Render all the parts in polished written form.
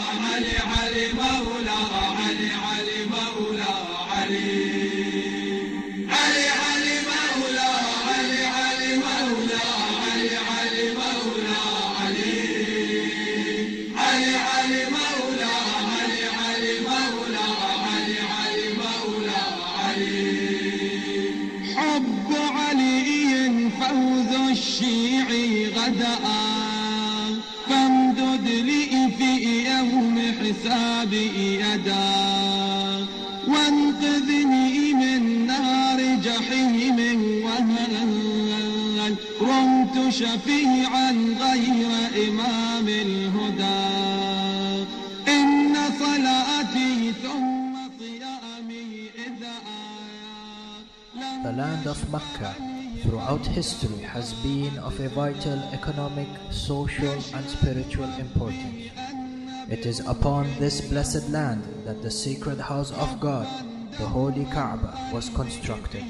علي علي مولا علي علي مولا علي علي علي مولا علي علي مولا علي علي مولا علي علي علي مولا علي علي مولا علي علي مولا علي حب علي فوز الشيعي غدا فامدد لي في يوم حسابي يدا وانقذني من نار جحيم وهل رمت شفيعا غير إمام الهدى إن صلاتي ثم صيامي إذا The land of Mecca throughout history has been of a vital economic, social and spiritual importance. It is upon this blessed land that the sacred house of God, the Holy Kaaba, was constructed.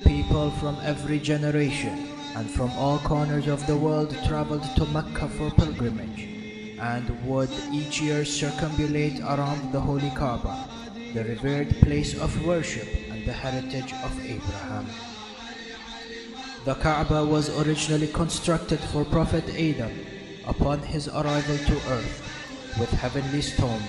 People from every generation and from all corners of the world traveled to Mecca for pilgrimage and would each year circumambulate around the Holy Kaaba, the revered place of worship and the heritage of Abraham. The Kaaba was originally constructed for Prophet Adam upon his arrival to earth with heavenly stones.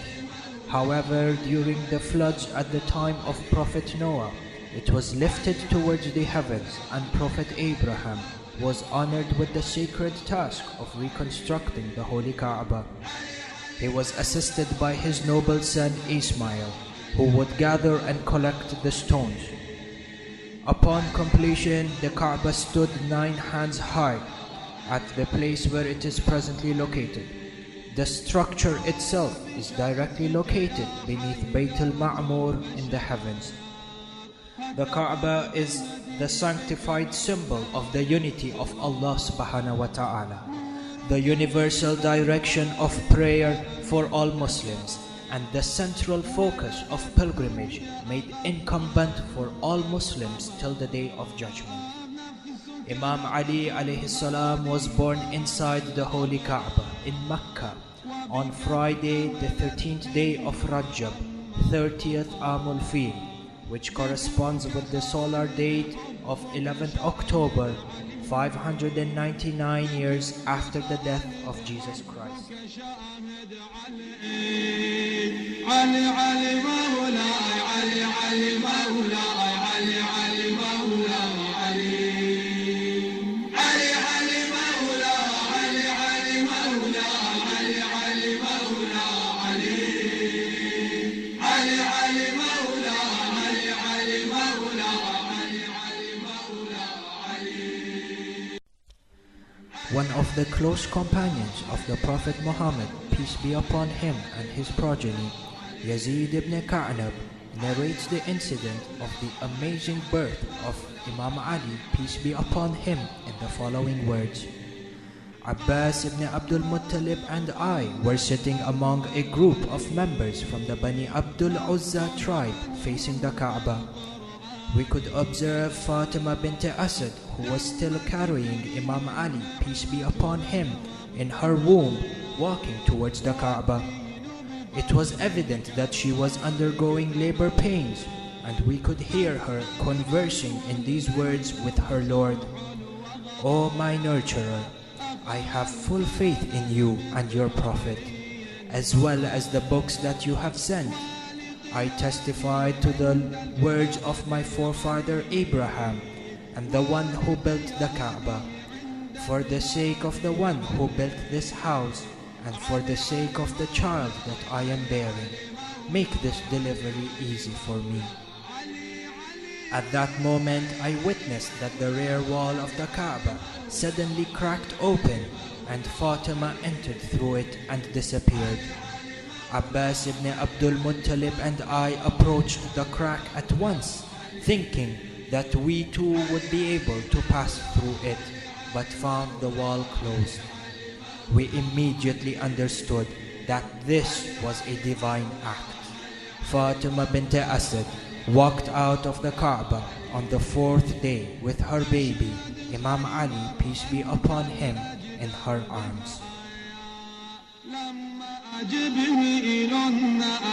However, during the floods at the time of Prophet Noah, it was lifted towards the heavens and Prophet Abraham was honored with the sacred task of reconstructing the Holy Kaaba. He was assisted by his noble son Ismail, who would gather and collect the stones. Upon completion, the Kaaba stood 9 hands high at the place where it is presently located. The structure itself is directly located beneath Bayt al-Ma'mur in the heavens. The Kaaba is the sanctified symbol of the unity of Allah subhanahu wa ta'ala, the universal direction of prayer for all Muslims, and the central focus of pilgrimage made incumbent for all Muslims till the Day of Judgment. Imam Ali alayhi salam was born inside the Holy Kaaba in Mecca on Friday the 13th day of Rajab, 30th Amul Fil, which corresponds with the solar date of 11th October, 599 years after the death of Jesus Christ. علي علي مولاي علي علي مولاي علي علي مولاي علي علي علي مولاي علي علي مولاي علي علي مولاي علي علي علي مولاي علي علي مولاي علي علي مولاي. One of the close companions of the Prophet Muhammad, peace be upon him and his progeny, Yazid ibn Ka'nab, narrates the incident of the amazing birth of Imam Ali, peace be upon him, in the following words. Abbas ibn Abdul Muttalib and I were sitting among a group of members from the Bani Abdul Uzza tribe facing the Kaaba. We could observe Fatima bint Asad, who was still carrying Imam Ali, peace be upon him, in her womb, walking towards the Kaaba. It was evident that she was undergoing labor pains, and we could hear her conversing in these words with her Lord. O my nurturer, I have full faith in you and your Prophet, as well as the books that you have sent. I testify to the words of my forefather Abraham and the one who built the Kaaba. For the sake of the one who built this house, and for the sake of the child that I am bearing, make this delivery easy for me. At that moment, I witnessed that the rear wall of the Kaaba suddenly cracked open, and Fatima entered through it and disappeared. Abbas ibn Abdul Muttalib and I approached the crack at once, thinking that we too would be able to pass through it, but found the wall closed. We immediately understood that this was a divine act. Fatima bint Asad walked out of the Kaaba on the 4th day with her baby, Imam Ali, peace be upon him, in her arms. جبريل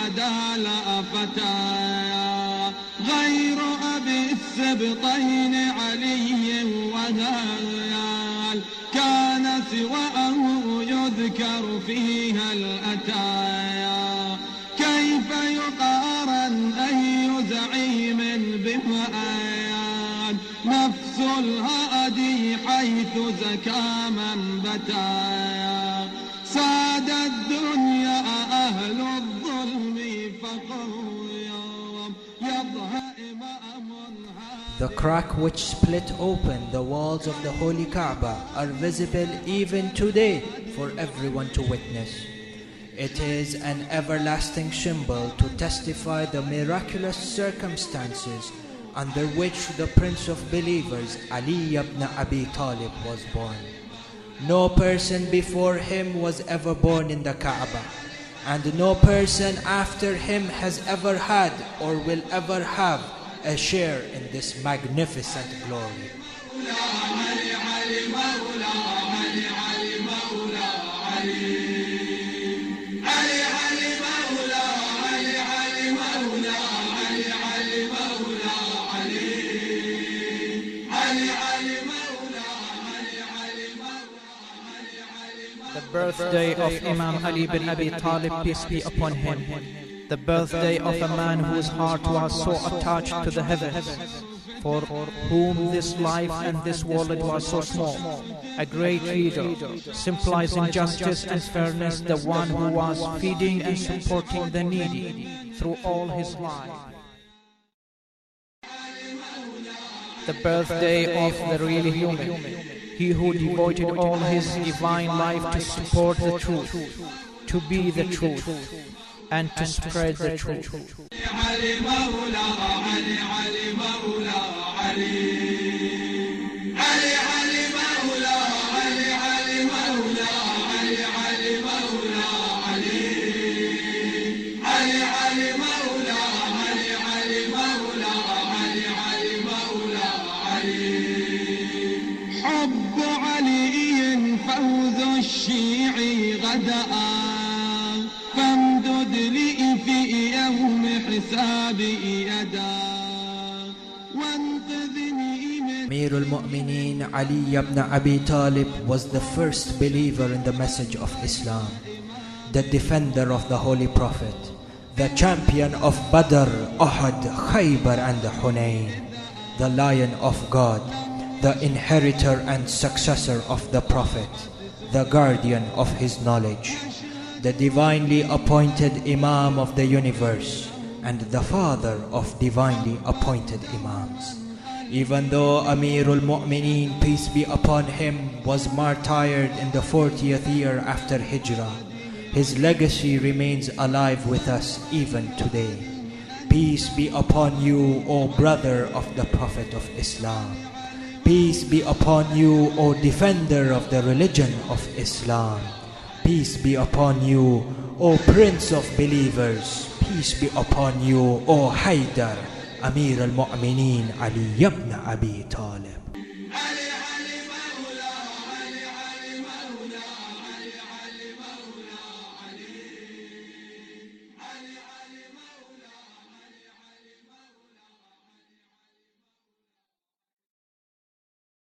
أدى فتايا غير أبي السبطين علي وهيال كان سواه يذكر فيها الأتايا كيف يقارن أي زعيم بمآيان نفس الهادي حيث زكى من بتايا ساد الدنيا أهل الظلم فقويا يضهى إمام. The crack which split open the walls of the Holy Kaaba are visible even today for everyone to witness. It is an everlasting symbol to testify the miraculous circumstances under which the Prince of Believers Ali ibn Abi Talib was born. No person before him was ever born in the Kaaba, and no person after him has ever had or will ever have a share in this magnificent glory. The birthday of Imam Ali bin Abi Talib, peace be upon him. The birthday of a man whose heart was so attached to the heavens, for whom this life and this world was so small. A great leader, symbolizing justice and fairness, the one who was feeding and supporting the needy through all his life. The birthday of the really human, he who devoted all his divine life to support the truth, to be the truth, and to spread the truth. حب علي فوز الشيعي غدا فامدد لي في يوم حسابي يدا وانقذني من Amir al-Mu'mineen Ali ibn Abi Talib was the first believer in the message of Islam, the defender of the Holy Prophet, the champion of Badr, Uhud, Khaybar and Hunayn, the Lion of God, the inheritor and successor of the Prophet, the guardian of his knowledge, the divinely appointed Imam of the universe, and the father of divinely appointed Imams. Even though Amir al-Mu'mineen, peace be upon him, was martyred in the 40th year after Hijrah, his legacy remains alive with us even today. Peace be upon you, O brother of the Prophet of Islam. Peace be upon you, O defender of the religion of Islam. Peace be upon you, O Prince of Believers. Peace be upon you, O Haydar, Amir al-Mu'mineen Ali ibn Abi Talib.